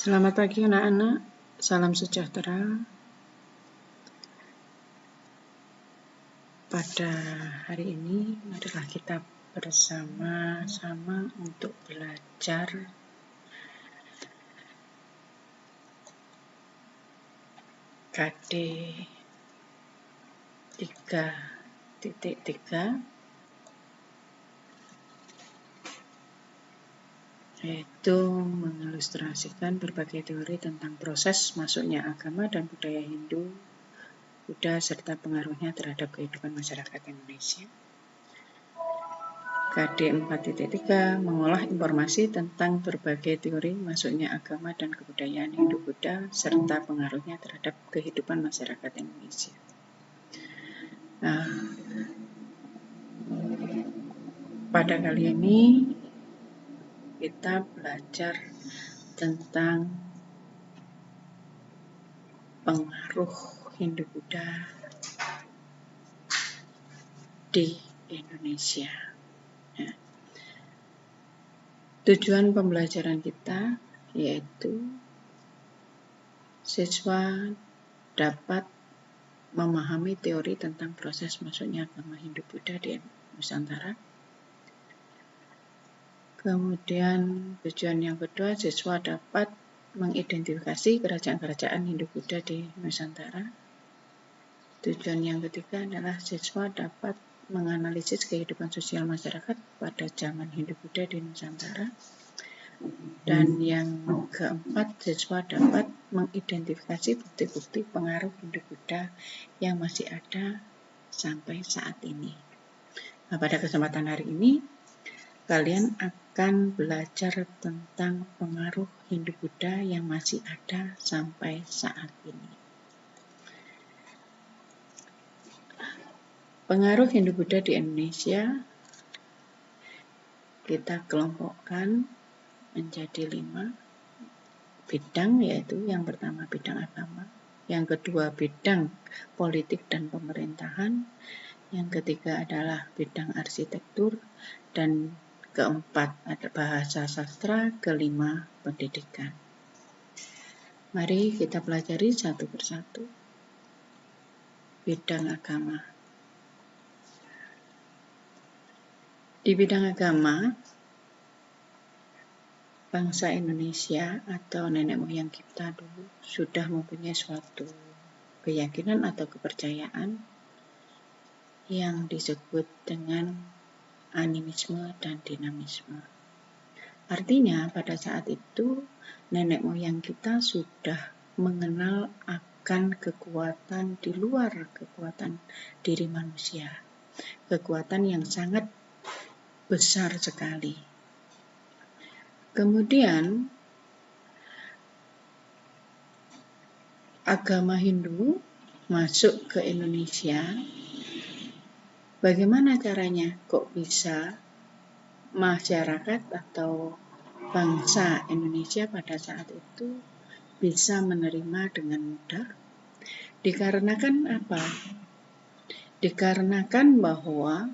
Selamat pagi anak-anak, salam sejahtera. Pada hari ini marilah kita bersama-sama untuk belajar KD 3.3, yaitu mengilustrasikan berbagai teori tentang proses masuknya agama dan budaya Hindu, Buddha, serta pengaruhnya terhadap kehidupan masyarakat Indonesia. KD 4.3 mengolah informasi tentang berbagai teori masuknya agama dan kebudayaan Hindu-Buddha serta pengaruhnya terhadap kehidupan masyarakat Indonesia. Nah, pada kali ini kita belajar tentang pengaruh Hindu-Buddha di Indonesia. Nah, tujuan pembelajaran kita yaitu siswa dapat memahami teori tentang proses masuknya agama Hindu-Buddha di Nusantara. Kemudian tujuan yang kedua, siswa dapat mengidentifikasi kerajaan-kerajaan Hindu-Buddha di Nusantara. Tujuan yang ketiga adalah siswa dapat menganalisis kehidupan sosial masyarakat pada zaman Hindu-Buddha di Nusantara. Dan yang keempat, siswa dapat mengidentifikasi bukti-bukti pengaruh Hindu-Buddha yang masih ada sampai saat ini. Nah, pada kesempatan hari ini, kalian akan belajar tentang pengaruh Hindu-Buddha yang masih ada sampai saat ini. Pengaruh Hindu-Buddha di Indonesia kita kelompokkan menjadi 5 bidang, yaitu yang pertama bidang agama, yang kedua bidang politik dan pemerintahan, yang ketiga adalah bidang arsitektur, dan keempat ada bahasa sastra, kelima pendidikan. Mari kita pelajari satu persatu. Bidang agama. Di bidang agama, bangsa Indonesia atau nenek moyang kita dulu sudah mempunyai suatu keyakinan atau kepercayaan yang disebut dengan animisme dan dinamisme. Artinya pada saat itu nenek moyang kita sudah mengenal akan kekuatan di luar kekuatan diri manusia. Kekuatan yang sangat besar sekali. Kemudian agama Hindu masuk ke Indonesia. Bagaimana caranya? Kok bisa masyarakat atau bangsa Indonesia pada saat itu bisa menerima dengan mudah? Dikarenakan apa? Dikarenakan bahwa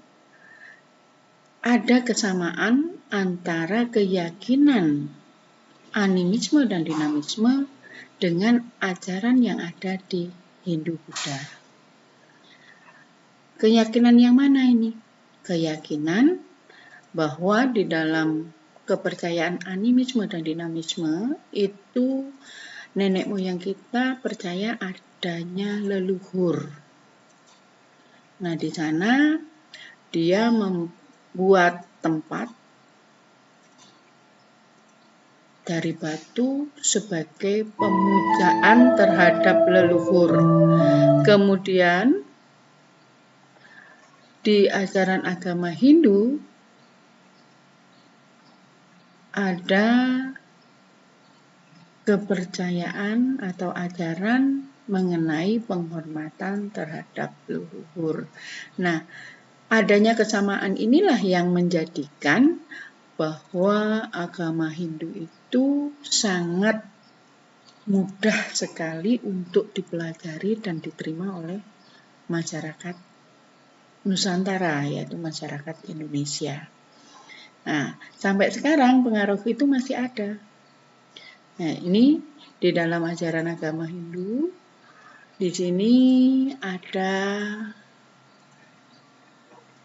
ada kesamaan antara keyakinan animisme dan dinamisme dengan ajaran yang ada di Hindu-Buddha. Keyakinan yang mana ini? Keyakinan bahwa di dalam kepercayaan animisme dan dinamisme itu nenek moyang kita percaya adanya leluhur. Nah, di sana dia membuat tempat dari batu sebagai pemujaan terhadap leluhur. Kemudian di ajaran agama Hindu ada kepercayaan atau ajaran mengenai penghormatan terhadap leluhur. Nah, adanya kesamaan inilah yang menjadikan bahwa agama Hindu itu sangat mudah sekali untuk dipelajari dan diterima oleh masyarakat Nusantara, yaitu masyarakat Indonesia. Nah, sampai sekarang pengaruh itu masih ada. Nah, ini di dalam ajaran agama Hindu, di sini ada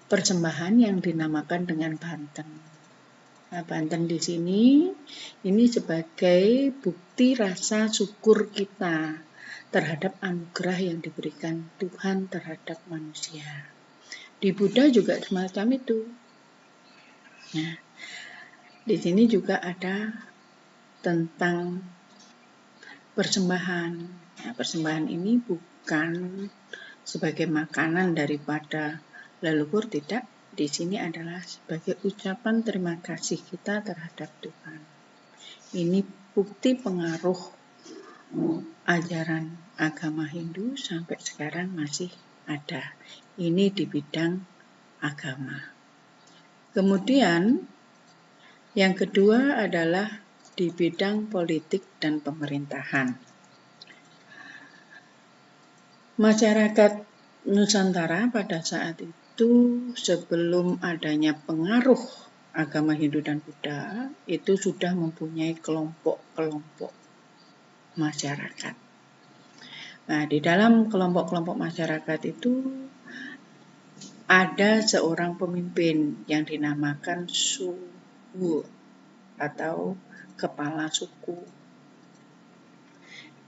persembahan yang dinamakan dengan banten. Nah, banten di sini ini sebagai bukti rasa syukur kita terhadap anugerah yang diberikan Tuhan terhadap manusia. Di Buddha juga semacam itu. Nah, di sini juga ada tentang persembahan. Nah, persembahan ini bukan sebagai makanan daripada leluhur, tidak. Di sini adalah sebagai ucapan terima kasih kita terhadap Tuhan. Ini bukti pengaruh ajaran agama Hindu sampai sekarang masih ada. Ini di bidang agama. Kemudian yang kedua adalah di bidang politik dan pemerintahan. Masyarakat Nusantara pada saat itu sebelum adanya pengaruh agama Hindu dan Buddha itu sudah mempunyai kelompok-kelompok masyarakat. Nah, di dalam kelompok-kelompok masyarakat itu ada seorang pemimpin yang dinamakan suhu atau kepala suku.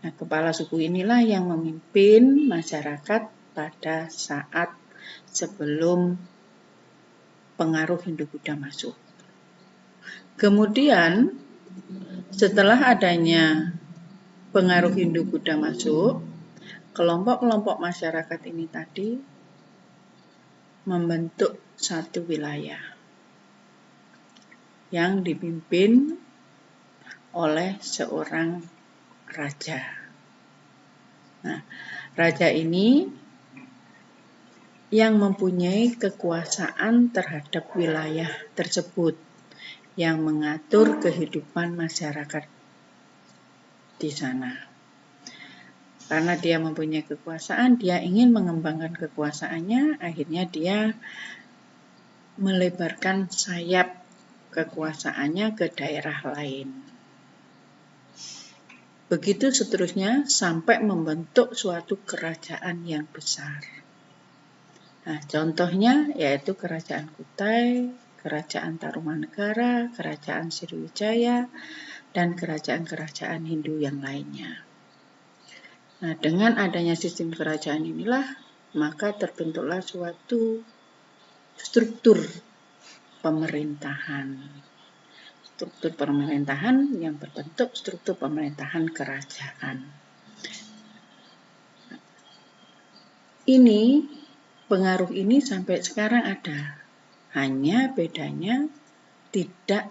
Nah, kepala suku inilah yang memimpin masyarakat pada saat sebelum pengaruh Hindu-Buddha masuk. Kemudian, setelah adanya pengaruh Hindu-Buddha masuk, kelompok-kelompok masyarakat ini tadi membentuk satu wilayah yang dipimpin oleh seorang raja. Nah, raja ini yang mempunyai kekuasaan terhadap wilayah tersebut, yang mengatur kehidupan masyarakat di sana. Karena dia mempunyai kekuasaan, dia ingin mengembangkan kekuasaannya, akhirnya dia melebarkan sayap kekuasaannya ke daerah lain. Begitu seterusnya sampai membentuk suatu kerajaan yang besar. Nah, contohnya yaitu Kerajaan Kutai, Kerajaan Tarumanegara, Kerajaan Sriwijaya, dan kerajaan-kerajaan Hindu yang lainnya. Nah, dengan adanya sistem kerajaan inilah, maka terbentuklah suatu struktur pemerintahan. Struktur pemerintahan yang berbentuk struktur pemerintahan kerajaan. Ini, pengaruh ini sampai sekarang ada. Hanya bedanya tidak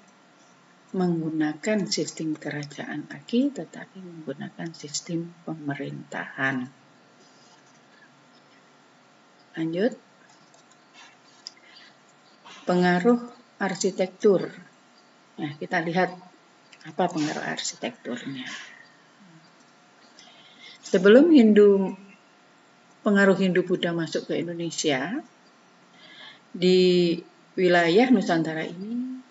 menggunakan sistem kerajaan lagi, tetapi menggunakan sistem pemerintahan. Lanjut. Pengaruh arsitektur. Nah, kita lihat apa pengaruh arsitekturnya. Sebelum pengaruh Hindu-Buddha masuk ke Indonesia, di wilayah Nusantara ini,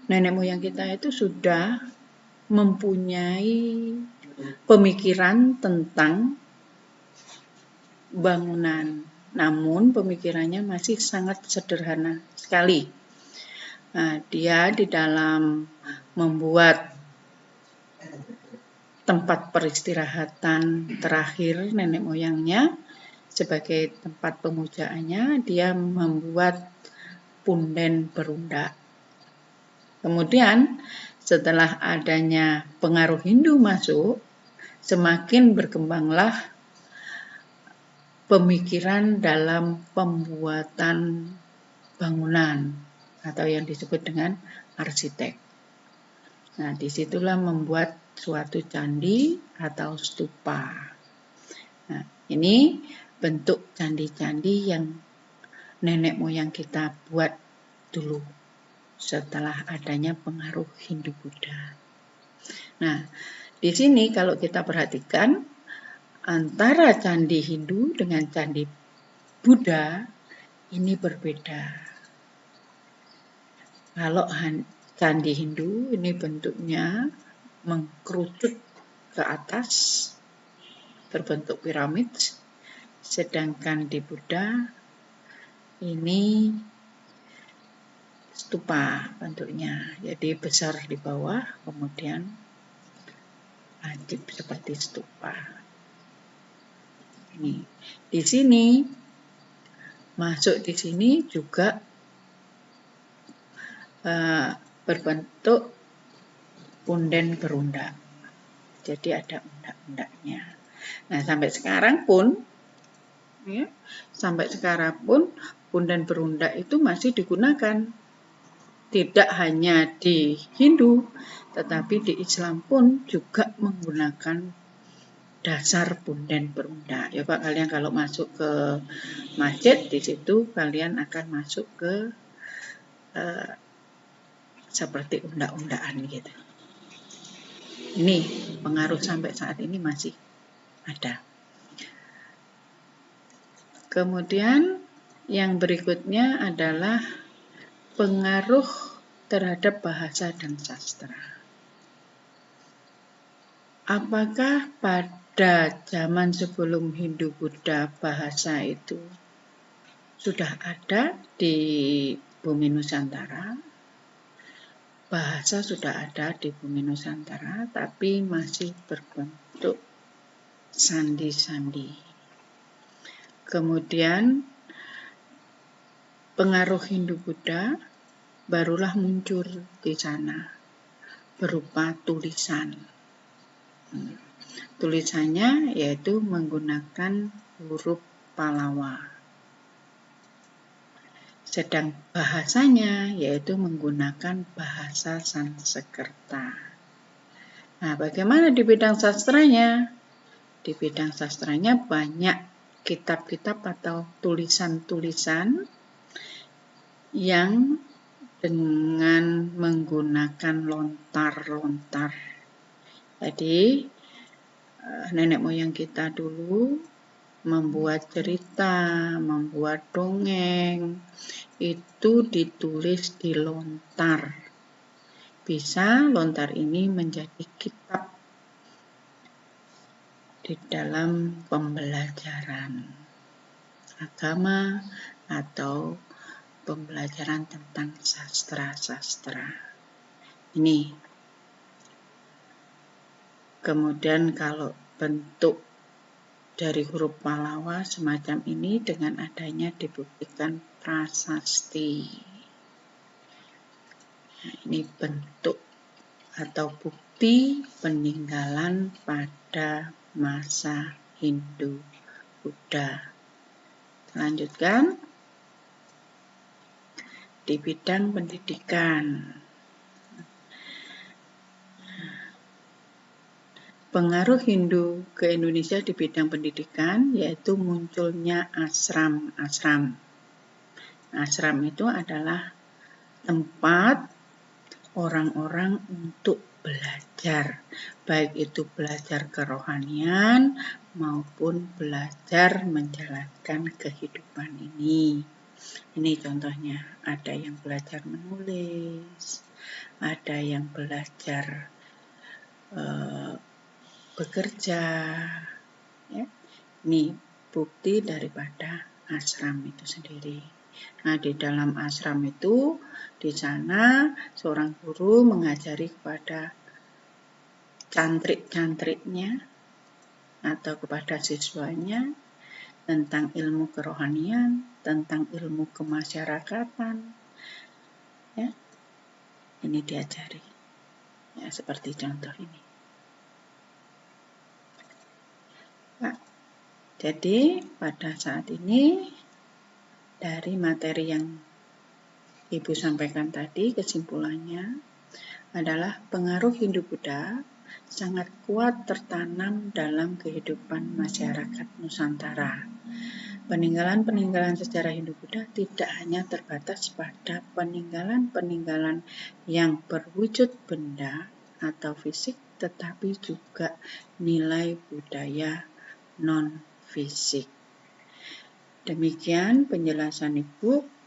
nenek moyang kita itu sudah mempunyai pemikiran tentang bangunan. Namun pemikirannya masih sangat sederhana sekali. Nah, dia di dalam membuat tempat peristirahatan terakhir nenek moyangnya sebagai tempat pemujaannya, dia membuat punden berundak. Kemudian setelah adanya pengaruh Hindu masuk, semakin berkembanglah pemikiran dalam pembuatan bangunan atau yang disebut dengan arsitek. Nah, disitulah membuat suatu candi atau stupa. Nah, ini bentuk candi-candi yang nenek moyang kita buat dulu setelah adanya pengaruh Hindu-Buddha. Nah, di sini kalau kita perhatikan antara candi Hindu dengan candi Buddha ini berbeda. Kalau candi Hindu ini bentuknya mengkerucut ke atas berbentuk piramid, sedangkan di Buddha ini stupa bentuknya, jadi besar di bawah kemudian lancip seperti stupa. Ini di sini masuk di sini juga berbentuk punden berundak. Jadi ada undak-undaknya. Nah, sampai sekarang pun punden berundak itu masih digunakan. Tidak hanya di Hindu, tetapi di Islam pun juga menggunakan dasar punden berundak. Ya Pak, kalian kalau masuk ke masjid, di situ kalian akan masuk ke seperti undak-undakan gitu. Ini pengaruh sampai saat ini masih ada. Kemudian yang berikutnya adalah pengaruh terhadap bahasa dan sastra. Apakah pada zaman sebelum Hindu-Buddha bahasa itu sudah ada di bumi Nusantara? Bahasa sudah ada di bumi Nusantara, tapi masih berbentuk sandi-sandi. Kemudian pengaruh Hindu-Buddha barulah muncul di sana berupa tulisan. Tulisannya yaitu menggunakan huruf Pallava. Sedang bahasanya yaitu menggunakan bahasa Sanskerta. Nah, bagaimana di bidang sastranya? Di bidang sastranya banyak kitab-kitab atau tulisan-tulisan yang dengan menggunakan lontar-lontar. Jadi nenek moyang kita dulu membuat cerita, membuat dongeng, itu ditulis di lontar. Bisa lontar ini menjadi kitab di dalam pembelajaran agama atau pembelajaran tentang sastra-sastra. Ini. Kemudian kalau bentuk dari huruf Pallava semacam ini dengan adanya dibuktikan prasasti. Nah, ini bentuk atau bukti peninggalan pada masa Hindu-Buddha. Lanjutkan. Di bidang pendidikan. Pengaruh Hindu ke Indonesia di bidang pendidikan yaitu munculnya ashram-ashram. Ashram itu adalah tempat orang-orang untuk belajar, baik itu belajar kerohanian maupun belajar menjalankan kehidupan ini. Ini contohnya, ada yang belajar menulis, ada yang belajar bekerja, ya. Ini bukti daripada ashram itu sendiri. Nah, di dalam ashram itu, di sana seorang guru mengajari kepada cantrik-cantriknya atau kepada siswanya tentang ilmu kerohanian, tentang ilmu kemasyarakatan, ya. Ini diajari, ya, seperti contoh ini. Nah, jadi pada saat ini dari materi yang Ibu sampaikan tadi, kesimpulannya adalah pengaruh Hindu-Buddha sangat kuat tertanam dalam kehidupan masyarakat Nusantara. Peninggalan-peninggalan sejarah Hindu-Buddha tidak hanya terbatas pada peninggalan-peninggalan yang berwujud benda atau fisik, tetapi juga nilai budaya non-fisik. Demikian penjelasan Ibu.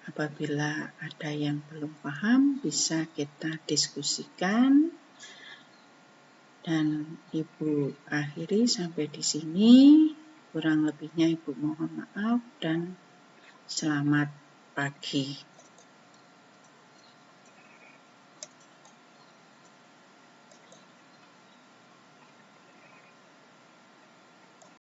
Apabila ada yang belum paham, bisa kita diskusikan Dan Ibu akhiri sampai di sini. Kurang lebihnya Ibu mohon maaf dan selamat pagi.